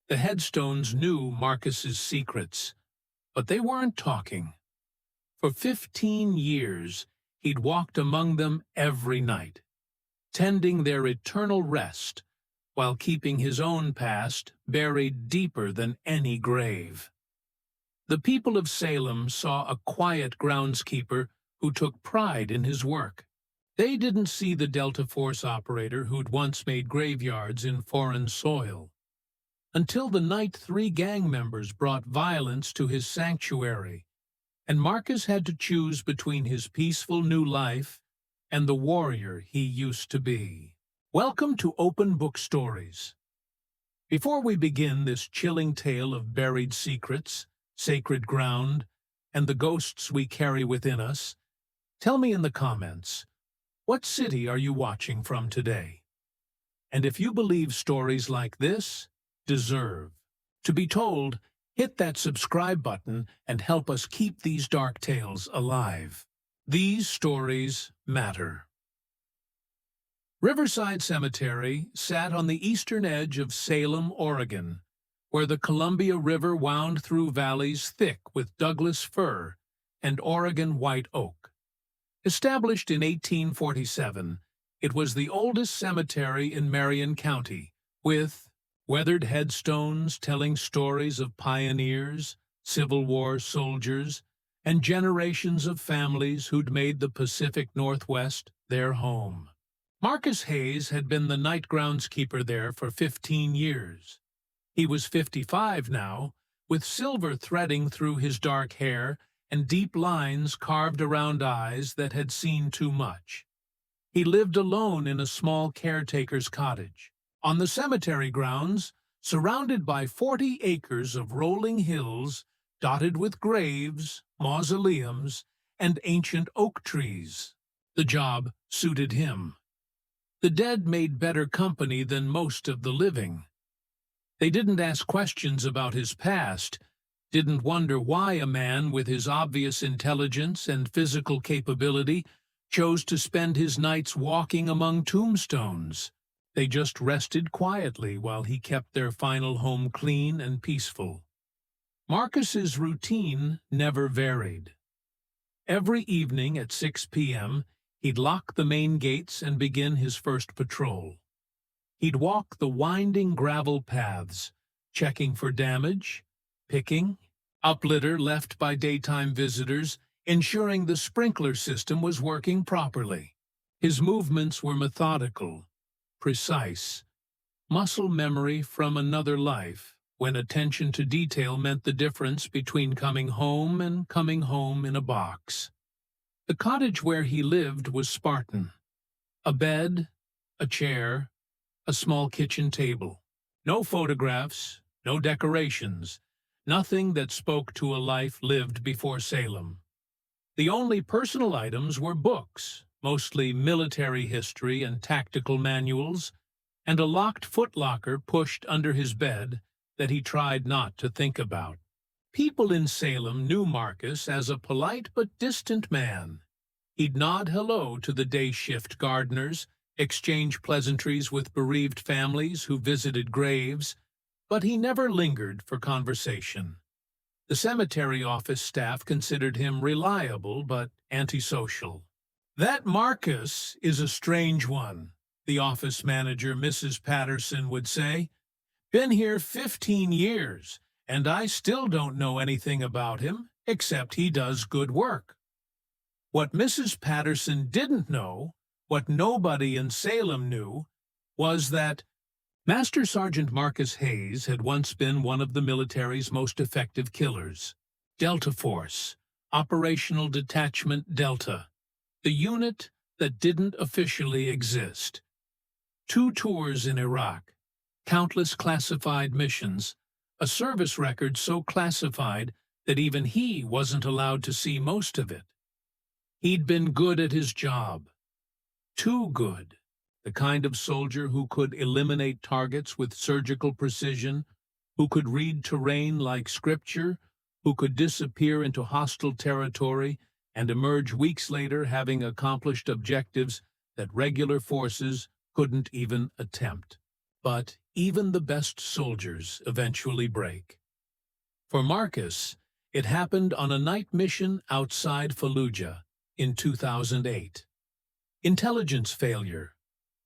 The headstones knew Marcus's secrets, but they weren't talking. For 15 years, he'd walked among them every night, tending their eternal rest while keeping his own past buried deeper than any grave. The people of Salem saw a quiet groundskeeper who took pride in his work. They didn't see the Delta Force operator who'd once made graveyards in foreign soil. Until the night 3 gang members brought violence to his sanctuary, and Marcus had to choose between his peaceful new life and the warrior he used to be. Welcome to Open Book Stories. Before we begin this chilling tale of buried secrets, sacred ground, and the ghosts we carry within us, tell me in the comments, what city are you watching from today? And if you believe stories like this deserve to be told, hit that subscribe button and help us keep these dark tales alive. These stories matter. Riverside Cemetery sat on the eastern edge of Salem, Oregon, where the Columbia River wound through valleys thick with Douglas fir and Oregon white oak. Established in 1847, it was the oldest cemetery in Marion County, with weathered headstones telling stories of pioneers, Civil War soldiers, and generations of families who'd made the Pacific Northwest their home. Marcus Hayes had been the night groundskeeper there for 15 years. He was 55 now, with silver threading through his dark hair and deep lines carved around eyes that had seen too much. He lived alone in a small caretaker's cottage on the cemetery grounds, surrounded by 40 acres of rolling hills dotted with graves, mausoleums, and ancient oak trees. The job suited him. The dead made better company than most of the living. They didn't ask questions about his past, didn't wonder why a man with his obvious intelligence and physical capability chose to spend his nights walking among tombstones. They just rested quietly while he kept their final home clean and peaceful. Marcus's routine never varied. Every evening at 6 p.m., he'd lock the main gates and begin his first patrol. He'd walk the winding gravel paths, checking for damage, picking up litter left by daytime visitors, ensuring the sprinkler system was working properly. His movements were methodical, precise, muscle memory from another life, when attention to detail meant the difference between coming home and coming home in a box. The cottage where he lived was Spartan. A bed, a chair, a small kitchen table. No photographs, no decorations, nothing that spoke to a life lived before Salem. The only personal items were books, mostly military history and tactical manuals, and a locked footlocker pushed under his bed that he tried not to think about. People in Salem knew Marcus as a polite but distant man. He'd nod hello to the day shift gardeners, exchange pleasantries with bereaved families who visited graves, but he never lingered for conversation. The cemetery office staff considered him reliable but antisocial. "That Marcus is a strange one," the office manager, Mrs. Patterson, would say. "Been here 15 years, and I still don't know anything about him, except he does good work." What Mrs. Patterson didn't know, what nobody in Salem knew, was that Master Sergeant Marcus Hayes had once been one of the military's most effective killers. Delta Force, Operational Detachment Delta, the unit that didn't officially exist. 2 tours in Iraq, countless classified missions, a service record so classified that even he wasn't allowed to see most of it. He'd been good at his job. Too good. The kind of soldier who could eliminate targets with surgical precision, who could read terrain like scripture, who could disappear into hostile territory and emerge weeks later having accomplished objectives that regular forces couldn't even attempt. But even the best soldiers eventually break. For Marcus, it happened on a night mission outside Fallujah in 2008. Intelligence failure,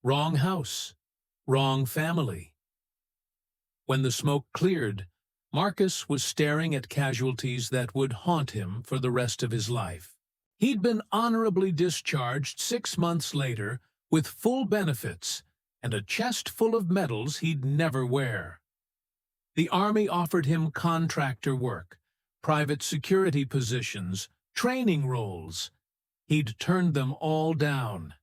wrong house, wrong family. When the smoke cleared, Marcus was staring at casualties that would haunt him for the rest of his life. He'd been honorably discharged 6 months later with full benefits and a chest full of medals he'd never wear. The Army offered him contractor work, private security positions, training roles. He'd turned them all down.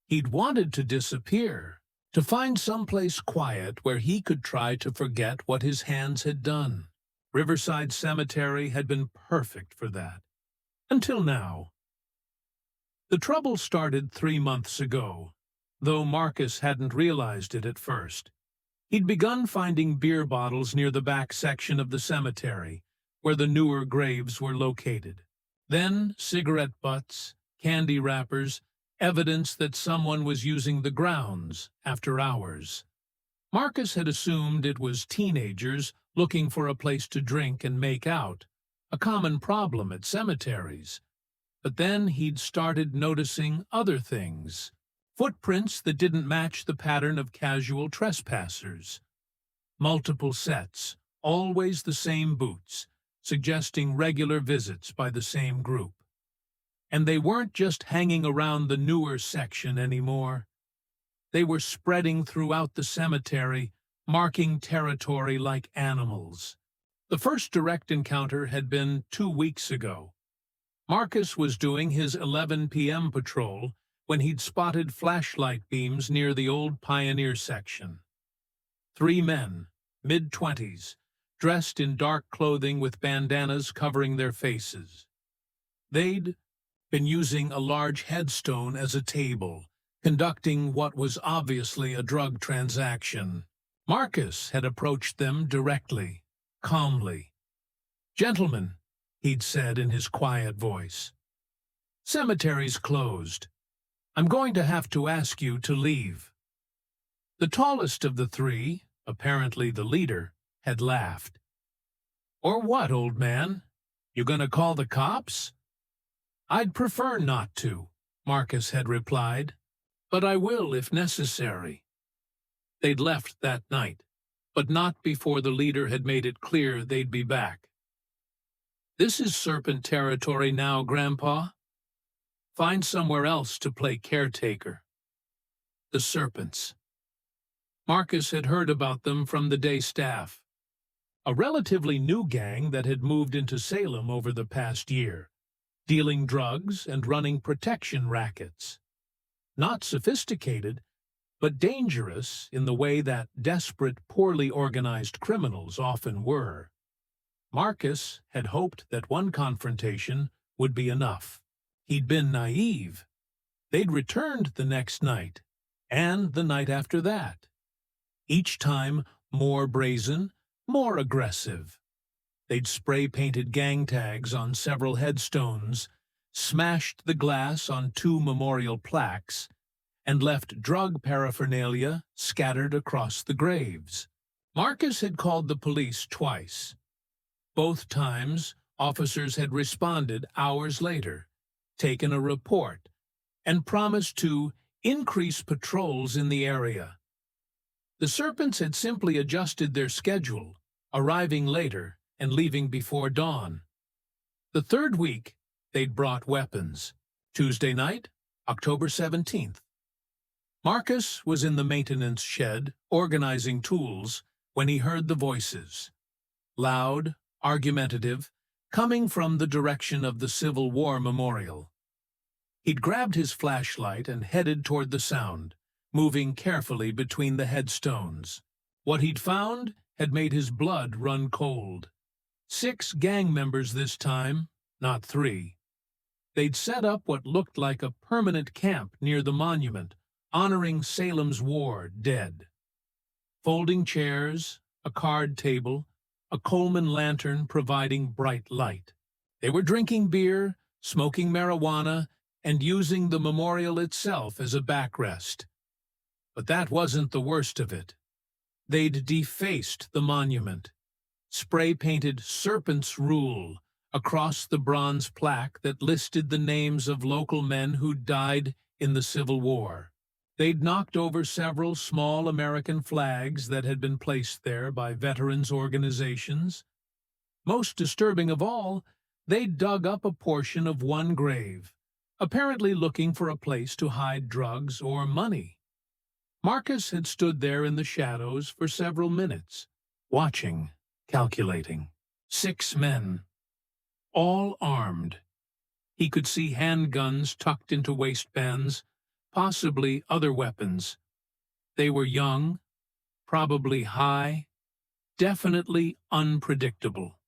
He'd wanted to disappear, to find someplace quiet where he could try to forget what his hands had done. Riverside Cemetery had been perfect for that. Until now. The trouble started 3 months ago, though Marcus hadn't realized it at first. He'd begun finding beer bottles near the back section of the cemetery, where the newer graves were located. Then cigarette butts, candy wrappers, evidence that someone was using the grounds after hours. Marcus had assumed it was teenagers looking for a place to drink and make out, a common problem at cemeteries. But then he'd started noticing other things. Footprints that didn't match the pattern of casual trespassers. Multiple sets, always the same boots, suggesting regular visits by the same group. And they weren't just hanging around the newer section anymore. They were spreading throughout the cemetery, marking territory like animals. The first direct encounter had been 2 weeks ago. Marcus was doing his 11 p.m. patrol when he'd spotted flashlight beams near the old Pioneer section. 3 men, mid-20s, dressed in dark clothing with bandanas covering their faces. They'd been using a large headstone as a table, conducting what was obviously a drug transaction. Marcus had approached them directly, calmly. "Gentlemen," he'd said in his quiet voice, "cemetery's closed. I'm going to have to ask you to leave." The tallest of the 3, apparently the leader, had laughed. "Or what, old man? You gonna call the cops?" "I'd prefer not to," Marcus had replied, "but I will if necessary." They'd left that night, but not before the leader had made it clear they'd be back. "This is Serpent territory now, Grandpa. Find somewhere else to play caretaker." The Serpents. Marcus had heard about them from the day staff. A relatively new gang that had moved into Salem over the past year, dealing drugs and running protection rackets. Not sophisticated, but dangerous in the way that desperate, poorly organized criminals often were. Marcus had hoped that one confrontation would be enough. He'd been naive. They'd returned the next night, and the night after that. Each time more brazen, more aggressive. They'd spray-painted gang tags on several headstones, smashed the glass on 2 memorial plaques, and left drug paraphernalia scattered across the graves. Marcus had called the police twice. Both times, officers had responded hours later, taken a report, and promised to increase patrols in the area. The Serpents had simply adjusted their schedule, arriving later and leaving before dawn. The 3rd week, they'd brought weapons. Tuesday night, October 17th. Marcus was in the maintenance shed, organizing tools, when he heard the voices. Loud, argumentative, coming from the direction of the Civil War Memorial. He'd grabbed his flashlight and headed toward the sound, moving carefully between the headstones. What he'd found had made his blood run cold. 6 gang members this time, not 3. They'd set up what looked like a permanent camp near the monument, honoring Salem's war dead. Folding chairs, a card table, a Coleman lantern providing bright light. They were drinking beer, smoking marijuana, and using the memorial itself as a backrest. But that wasn't the worst of it. They'd defaced the monument, spray-painted Serpents rule across the bronze plaque that listed the names of local men who died in the Civil War. They'd knocked over several small American flags that had been placed there by veterans' organizations. Most disturbing of all, they'd dug up a portion of one grave, apparently looking for a place to hide drugs or money. Marcus had stood there in the shadows for several minutes, watching, calculating. 6 men, all armed. He could see handguns tucked into waistbands, possibly other weapons. They were young, probably high, definitely unpredictable.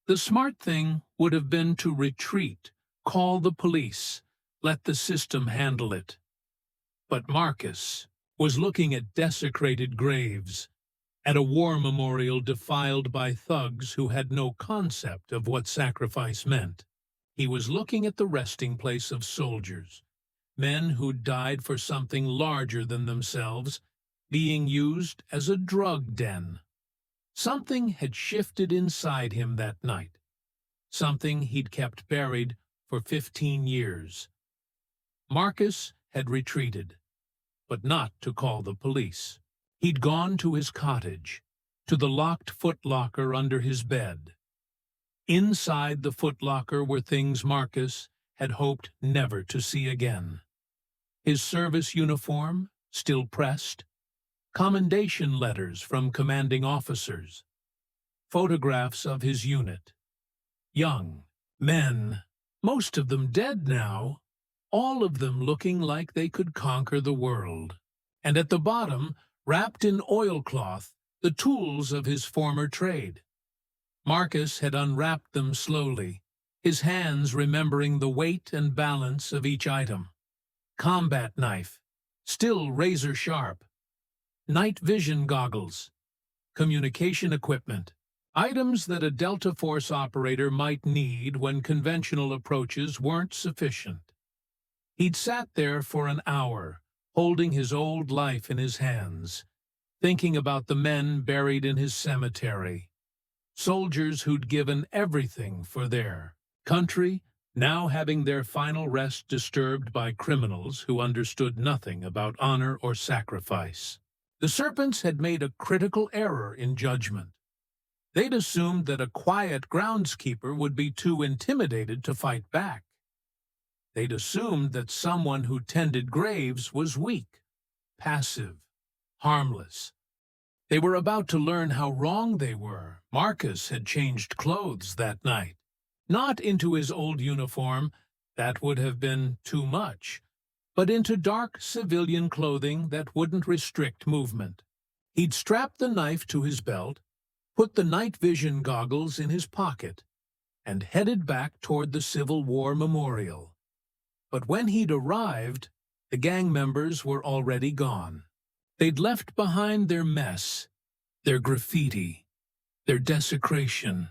The smart thing would have been to retreat, call the police, let the system handle it. But Marcus was looking at desecrated graves, at a war memorial defiled by thugs who had no concept of what sacrifice meant. He was looking at the resting place of soldiers, men who died for something larger than themselves, being used as a drug den. Something had shifted inside him that night, something he'd kept buried for 15 years. Marcus had retreated, but not to call the police. He'd gone to his cottage, to the locked footlocker under his bed. Inside the footlocker were things Marcus had hoped never to see again. His service uniform, still pressed, commendation letters from commanding officers, photographs of his unit. Young men, most of them dead now, all of them looking like they could conquer the world. And at the bottom, wrapped in oilcloth, the tools of his former trade. Marcus had unwrapped them slowly, his hands remembering the weight and balance of each item. Combat knife, still razor sharp. Night vision goggles. Communication equipment. Items that a Delta Force operator might need when conventional approaches weren't sufficient. He'd sat there for an hour, holding his old life in his hands, thinking about the men buried in his cemetery, soldiers who'd given everything for their country, now having their final rest disturbed by criminals who understood nothing about honor or sacrifice. The Serpents had made a critical error in judgment. They'd assumed that a quiet groundskeeper would be too intimidated to fight back. They'd assumed that someone who tended graves was weak, passive, harmless. They were about to learn how wrong they were. Marcus had changed clothes that night. Not into his old uniform, that would have been too much, but into dark civilian clothing that wouldn't restrict movement. He'd strapped the knife to his belt, put the night vision goggles in his pocket, and headed back toward the Civil War Memorial. But when he'd arrived, the gang members were already gone. They'd left behind their mess, their graffiti, their desecration,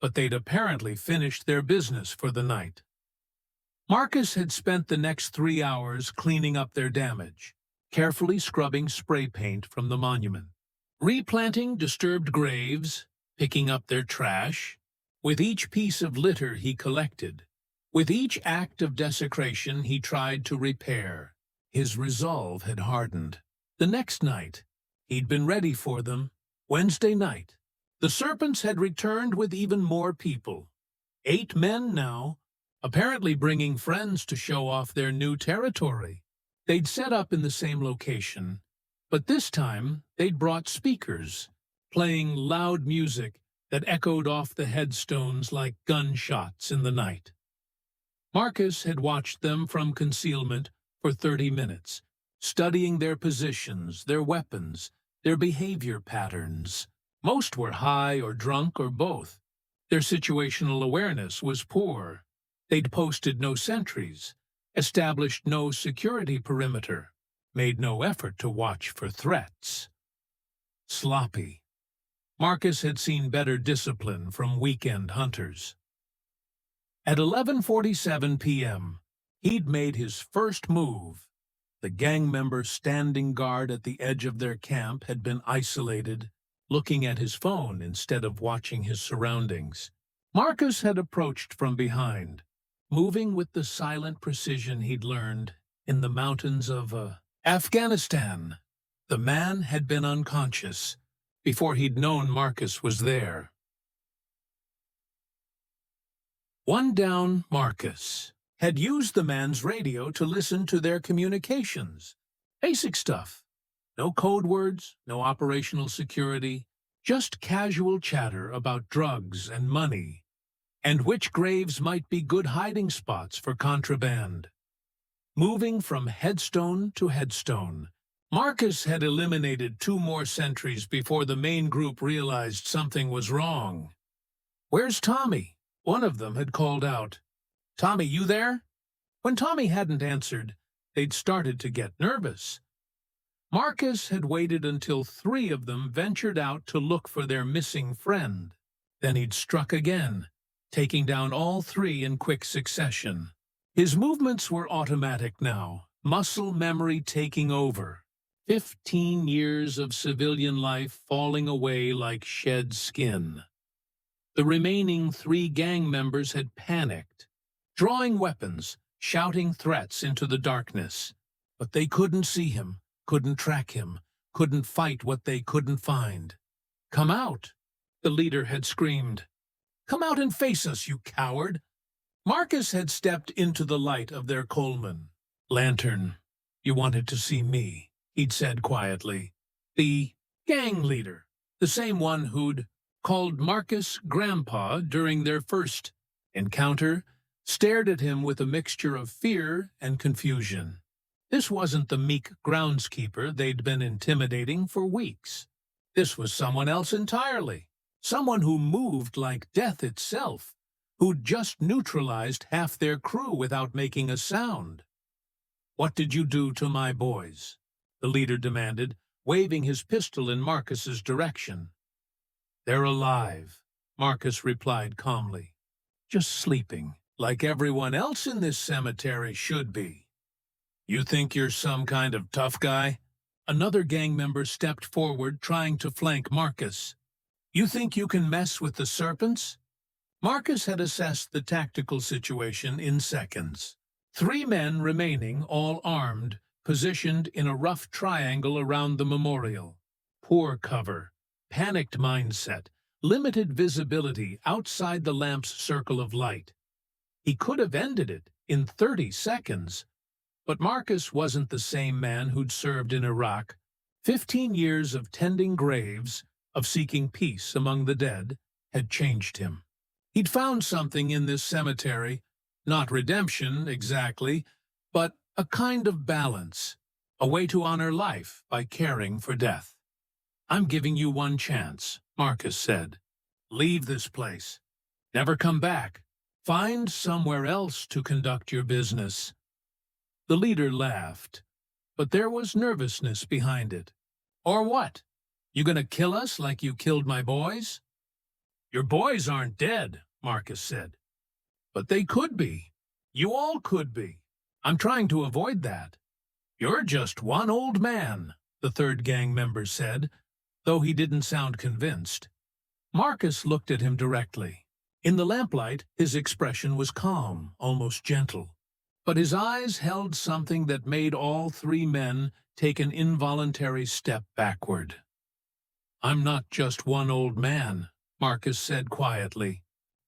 but they'd apparently finished their business for the night. Marcus had spent the next 3 hours cleaning up their damage, carefully scrubbing spray paint from the monument, replanting disturbed graves, picking up their trash. With each piece of litter he collected, with each act of desecration he tried to repair. His resolve had hardened. The next night, he'd been ready for them. Wednesday night, the Serpents had returned with even more people. 8 men now, apparently bringing friends to show off their new territory. They'd set up in the same location, but this time they'd brought speakers, playing loud music that echoed off the headstones like gunshots in the night. Marcus had watched them from concealment for 30 minutes, studying their positions, their weapons, their behavior patterns. Most were high or drunk or both. Their situational awareness was poor. They'd posted no sentries, established no security perimeter, made no effort to watch for threats. Sloppy. Marcus had seen better discipline from weekend hunters. At 11:47 p.m., he'd made his first move. The gang member standing guard at the edge of their camp had been isolated, looking at his phone instead of watching his surroundings. Marcus had approached from behind, moving with the silent precision he'd learned in the mountains of Afghanistan. The man had been unconscious before he'd known Marcus was there. One down, Marcus had used the man's radio to listen to their communications. Basic stuff. No code words, no operational security, just casual chatter about drugs and money, and which graves might be good hiding spots for contraband. Moving from headstone to headstone, Marcus had eliminated 2 more sentries before the main group realized something was wrong. "Where's Tommy?" One of them had called out. "Tommy, you there?" When Tommy hadn't answered, they'd started to get nervous. Marcus had waited until 3 of them ventured out to look for their missing friend. Then he'd struck again, taking down all 3 in quick succession. His movements were automatic now, muscle memory taking over. 15 years of civilian life falling away like shed skin. The remaining 3 gang members had panicked, drawing weapons, shouting threats into the darkness. But they couldn't see him, couldn't track him, couldn't fight what they couldn't find. "Come out," the leader had screamed. "Come out and face us, you coward." Marcus had stepped into the light of their Coleman. "Lantern, you wanted to see me," he'd said quietly. The gang leader, the same one who'd called Marcus Grandpa during their first encounter, stared at him with a mixture of fear and confusion. This wasn't the meek groundskeeper they'd been intimidating for weeks. This was someone else entirely, someone who moved like death itself, who'd just neutralized half their crew without making a sound. "What did you do to my boys?" the leader demanded, waving his pistol in Marcus's direction. "They're alive," Marcus replied calmly. "Just sleeping, like everyone else in this cemetery should be." "You think you're some kind of tough guy?" Another gang member stepped forward, trying to flank Marcus. "You think you can mess with the Serpents?" Marcus had assessed the tactical situation in seconds. 3 men remaining, all armed, positioned in a rough triangle around the memorial. Poor cover, panicked mindset, limited visibility outside the lamp's circle of light. He could have ended it in 30 seconds. But Marcus wasn't the same man who'd served in Iraq. 15 years of tending graves, of seeking peace among the dead, had changed him. He'd found something in this cemetery, not redemption exactly, but a kind of balance, a way to honor life by caring for death. "I'm giving you one chance," Marcus said. "Leave this place. Never come back. Find somewhere else to conduct your business." The leader laughed, but there was nervousness behind it. "Or what? You gonna kill us like you killed my boys?" "Your boys aren't dead," Marcus said. "But they could be. You all could be. I'm trying to avoid that." "You're just one old man," the 3rd gang member said, though he didn't sound convinced. Marcus looked at him directly. In the lamplight, his expression was calm, almost gentle. But his eyes held something that made all 3 men take an involuntary step backward. "I'm not just one old man," Marcus said quietly.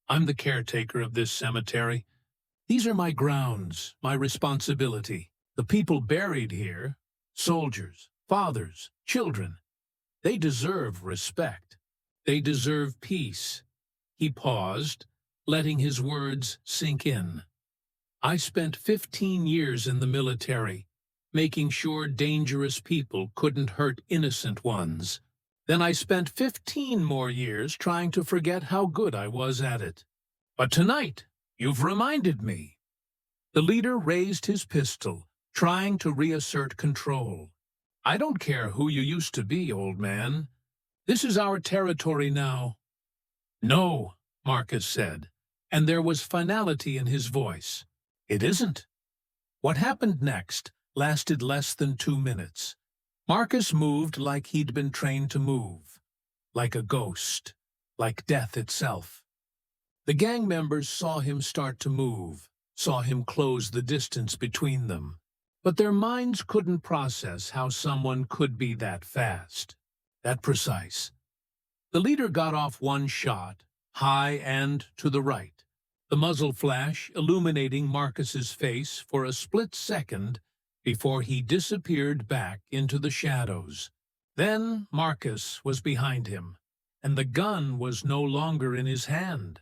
"I'm the caretaker of this cemetery. These are my grounds, my responsibility. The people buried here, soldiers, fathers, children, they deserve respect. They deserve peace." He paused, letting his words sink in. "I spent 15 years in the military, making sure dangerous people couldn't hurt innocent ones. Then I spent 15 more years trying to forget how good I was at it. But tonight, you've reminded me." The leader raised his pistol, trying to reassert control. "I don't care who you used to be, old man. This is our territory now." "No," Marcus said, and there was finality in his voice. "It isn't." What happened next lasted less than 2 minutes. Marcus moved like he'd been trained to move, like a ghost, like death itself. The gang members saw him start to move, saw him close the distance between them, but their minds couldn't process how someone could be that fast, that precise. The leader got off one shot, high and to the right, the muzzle flash illuminating Marcus's face for a split second before he disappeared back into the shadows. Then Marcus was behind him, and the gun was no longer in his hand.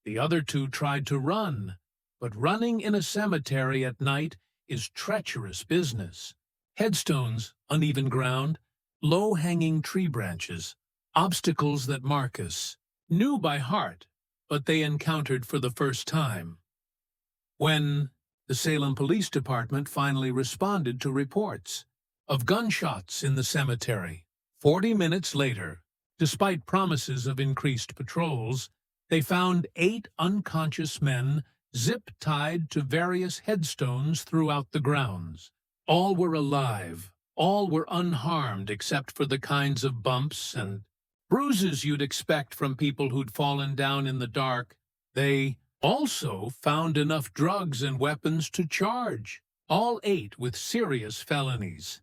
The other two tried to run, but running in a cemetery at night is treacherous business. Headstones, uneven ground, low-hanging tree branches, obstacles that Marcus knew by heart, but they encountered for the first time. When the Salem Police Department finally responded to reports of gunshots in the cemetery, 40 minutes later, despite promises of increased patrols, they found 8 unconscious men zip-tied to various headstones throughout the grounds. All were alive, all were unharmed except for the kinds of bumps and bruises you'd expect from people who'd fallen down in the dark. They also found enough drugs and weapons to charge, all 8 with serious felonies.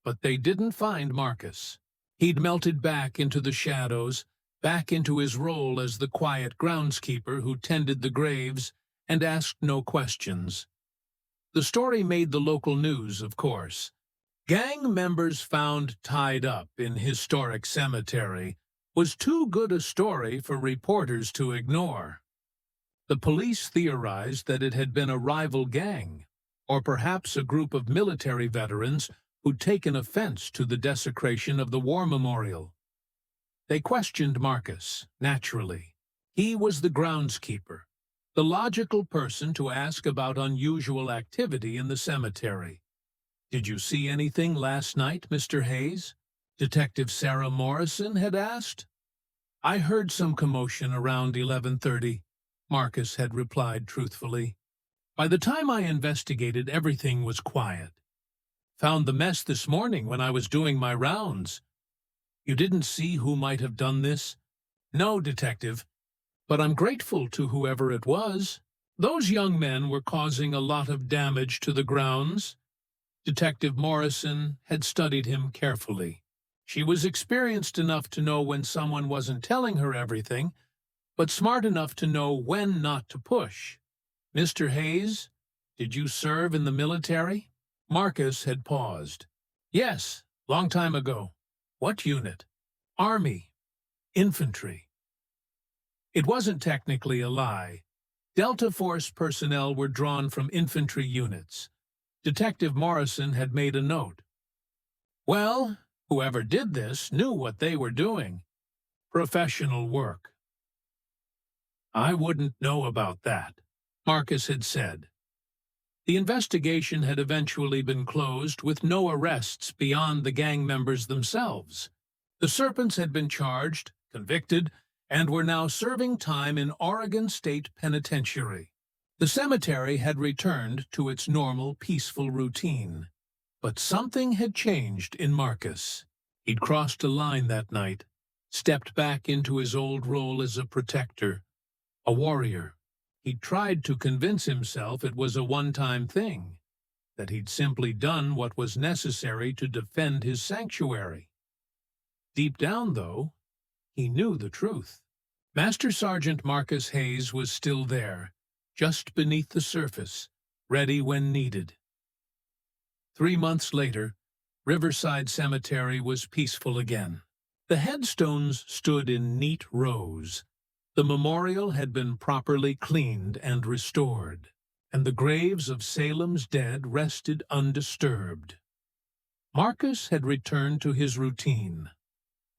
But they didn't find Marcus. He'd melted back into the shadows, back into his role as the quiet groundskeeper who tended the graves and asked no questions. The story made the local news, of course. Gang members found tied up in historic cemetery was too good a story for reporters to ignore. The police theorized that it had been a rival gang, or perhaps a group of military veterans who'd taken offense to the desecration of the war memorial. They questioned Marcus, naturally. He was the groundskeeper, the logical person to ask about unusual activity in the cemetery. "Did you see anything last night, Mr. Hayes?" Detective Sarah Morrison had asked. "I heard some commotion around 11:30, Marcus had replied truthfully. "By the time I investigated, everything was quiet. Found the mess this morning when I was doing my rounds." "You didn't see who might have done this?" "No, Detective, but I'm grateful to whoever it was. Those young men were causing a lot of damage to the grounds." Detective Morrison had studied him carefully. She was experienced enough to know when someone wasn't telling her everything, but smart enough to know when not to push. "Mr. Hayes, did you serve in the military?" Marcus had paused. "Yes, long time ago." "What unit?" "Army. Infantry." It wasn't technically a lie. Delta Force personnel were drawn from infantry units. Detective Morrison had made a note. "Well, whoever did this knew what they were doing. Professional work." "I wouldn't know about that," Marcus had said. The investigation had eventually been closed with no arrests beyond the gang members themselves. The Serpents had been charged, convicted, and were now serving time in Oregon State Penitentiary. The cemetery had returned to its normal, peaceful routine. But something had changed in Marcus. He'd crossed a line that night, stepped back into his old role as a protector, a warrior. He'd tried to convince himself it was a one-time thing, that he'd simply done what was necessary to defend his sanctuary. Deep down, though, he knew the truth. Master Sergeant Marcus Hayes was still there, just beneath the surface, ready when needed. 3 months later, Riverside Cemetery was peaceful again. The headstones stood in neat rows. The memorial had been properly cleaned and restored, and the graves of Salem's dead rested undisturbed. Marcus had returned to his routine,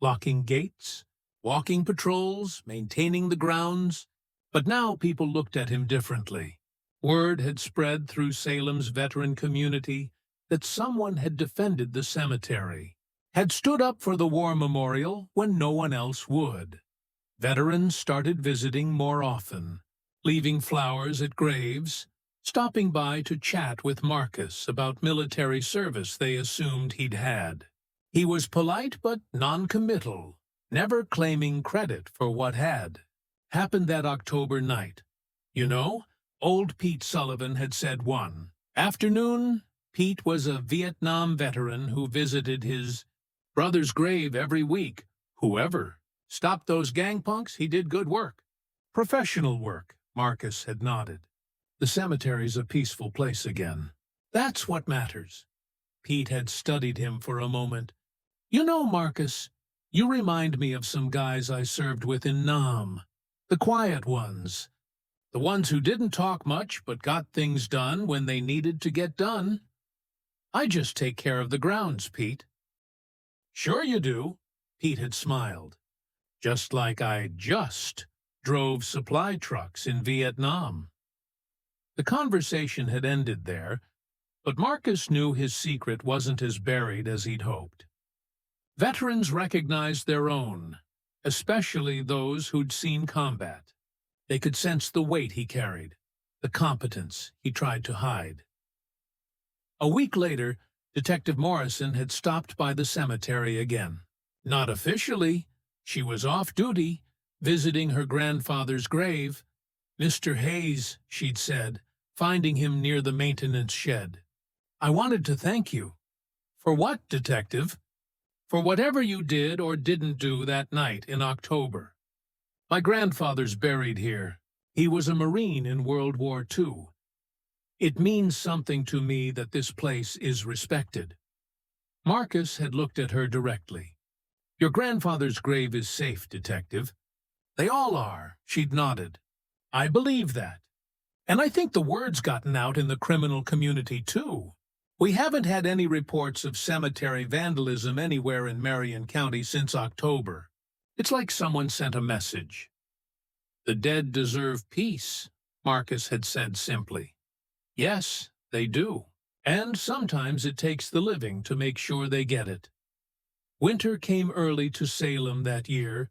locking gates, walking patrols, maintaining the grounds, but now people looked at him differently. Word had spread through Salem's veteran community that someone had defended the cemetery, had stood up for the war memorial when no one else would. Veterans started visiting more often, leaving flowers at graves, stopping by to chat with Marcus about military service they assumed he'd had. He was polite but non-committal, never claiming credit for what had happened that October night. You know, old Pete Sullivan had said one afternoon. Pete was a Vietnam veteran who visited his brother's grave every week. Whoever stopped those gangpunks, he did good work. Professional work, Marcus had nodded. The cemetery's a peaceful place again. That's what matters. Pete had studied him for a moment. You know, Marcus, you remind me of some guys I served with in Nam. The quiet ones. The ones who didn't talk much but got things done when they needed to get done. I just take care of the grounds, Pete. Sure you do, Pete had smiled. Just like I just drove supply trucks in Vietnam. The conversation had ended there, but Marcus knew his secret wasn't as buried as he'd hoped. Veterans recognized their own, especially those who'd seen combat. They could sense the weight he carried, the competence he tried to hide. A week later, Detective Morrison had stopped by the cemetery again. Not officially. She was off duty, visiting her grandfather's grave. Mr. Hayes, she'd said, finding him near the maintenance shed. I wanted to thank you. For what, Detective? For whatever you did or didn't do that night in October. My grandfather's buried here. He was a Marine in World War II. It means something to me that this place is respected. Marcus had looked at her directly. Your grandfather's grave is safe, Detective. They all are, she'd nodded. I believe that. And I think the word's gotten out in the criminal community, too. We haven't had any reports of cemetery vandalism anywhere in Marion County since October. It's like someone sent a message. The dead deserve peace, Marcus had said simply. Yes, they do. And sometimes it takes the living to make sure they get it. Winter came early to Salem that year,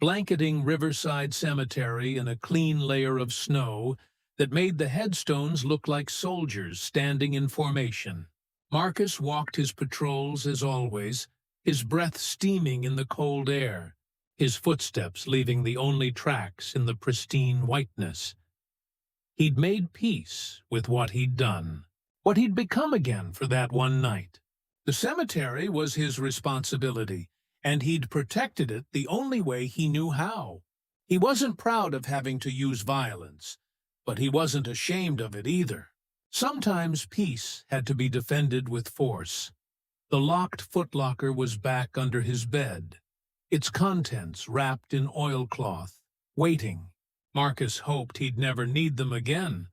blanketing Riverside Cemetery in a clean layer of snow that made the headstones look like soldiers standing in formation. Marcus walked his patrols as always, his breath steaming in the cold air, his footsteps leaving the only tracks in the pristine whiteness. He'd made peace with what he'd done, what he'd become again for that one night. The cemetery was his responsibility, and he'd protected it the only way he knew how. He wasn't proud of having to use violence, but he wasn't ashamed of it either. Sometimes peace had to be defended with force. The locked footlocker was back under his bed, its contents wrapped in oilcloth, waiting. Marcus hoped he'd never need them again,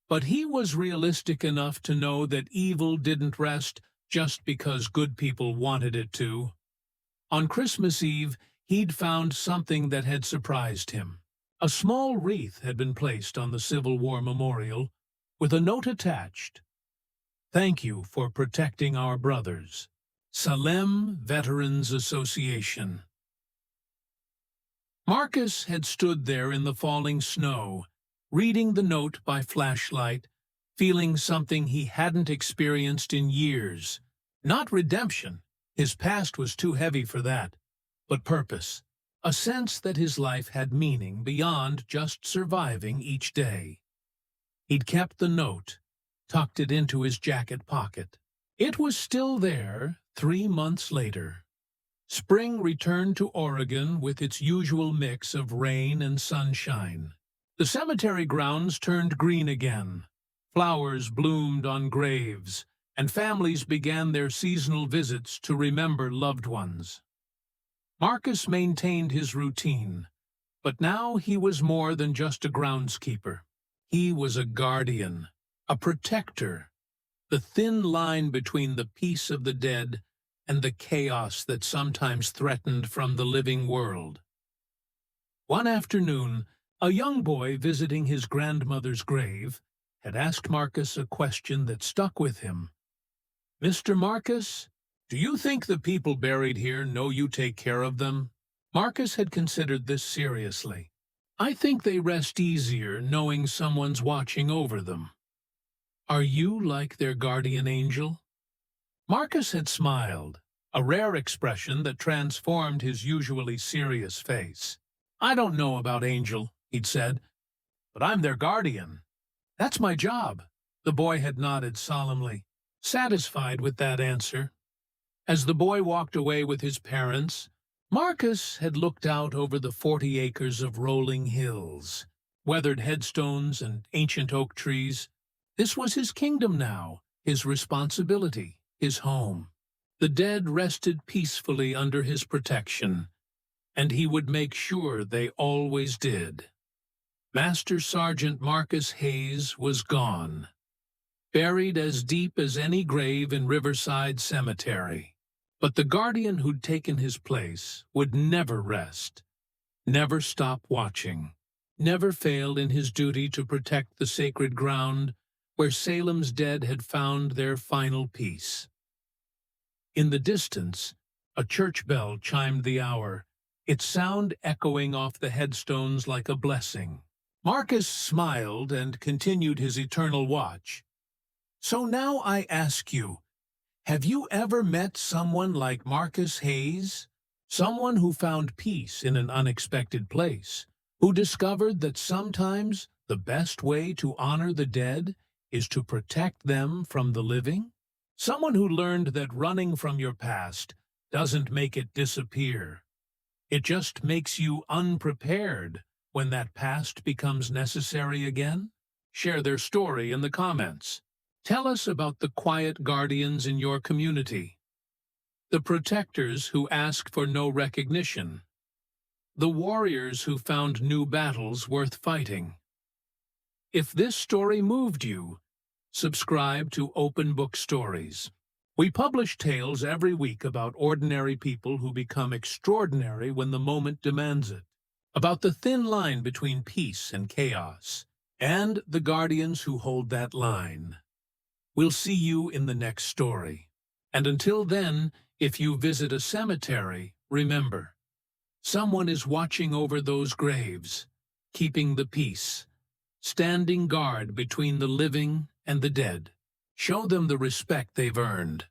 but he was realistic enough to know that evil didn't rest just because good people wanted it to. On Christmas Eve, he'd found something that had surprised him. A small wreath had been placed on the Civil War memorial, with a note attached. Thank you for protecting our brothers. Salem Veterans Association. Marcus had stood there in the falling snow, reading the note by flashlight, feeling something he hadn't experienced in years. Not redemption, his past was too heavy for that, but purpose, a sense that his life had meaning beyond just surviving each day. He'd kept the note, tucked it into his jacket pocket. It was still there 3 months later. Spring returned to Oregon with its usual mix of rain and sunshine. The cemetery grounds turned green again. Flowers bloomed on graves, and families began their seasonal visits to remember loved ones. Marcus maintained his routine, but now he was more than just a groundskeeper. He was a guardian, a protector, the thin line between the peace of the dead and the chaos that sometimes threatened from the living world. One afternoon, a young boy visiting his grandmother's grave had asked Marcus a question that stuck with him. Mr. Marcus, do you think the people buried here know you take care of them? Marcus had considered this seriously. I think they rest easier knowing someone's watching over them. Are you like their guardian angel? Marcus had smiled, a rare expression that transformed his usually serious face. I don't know about angel, he'd said, but I'm their guardian. That's my job. The boy had nodded solemnly, satisfied with that answer. As the boy walked away with his parents, Marcus had looked out over the 40 acres of rolling hills, weathered headstones and ancient oak trees. This was his kingdom now, his responsibility, his home. The dead rested peacefully under his protection, and he would make sure they always did. Master Sergeant Marcus Hayes was gone, buried as deep as any grave in Riverside Cemetery. But the guardian who'd taken his place would never rest, never stop watching, never failed in his duty to protect the sacred ground where Salem's dead had found their final peace. In the distance, a church bell chimed the hour, its sound echoing off the headstones like a blessing. Marcus smiled and continued his eternal watch. So now I ask you, have you ever met someone like Marcus Hayes? Someone who found peace in an unexpected place, who discovered that sometimes the best way to honor the dead is to protect them from the living? Someone who learned that running from your past doesn't make it disappear. It just makes you unprepared when that past becomes necessary again? Share their story in the comments. Tell us about the quiet guardians in your community, the protectors who ask for no recognition, the warriors who found new battles worth fighting. If this story moved you, subscribe to Open Book Stories. We publish tales every week about ordinary people who become extraordinary when the moment demands it, about the thin line between peace and chaos, and the guardians who hold that line. We'll see you in the next story. And until then, if you visit a cemetery, remember, someone is watching over those graves, keeping the peace, standing guard between the living and the dead. Show them the respect they've earned.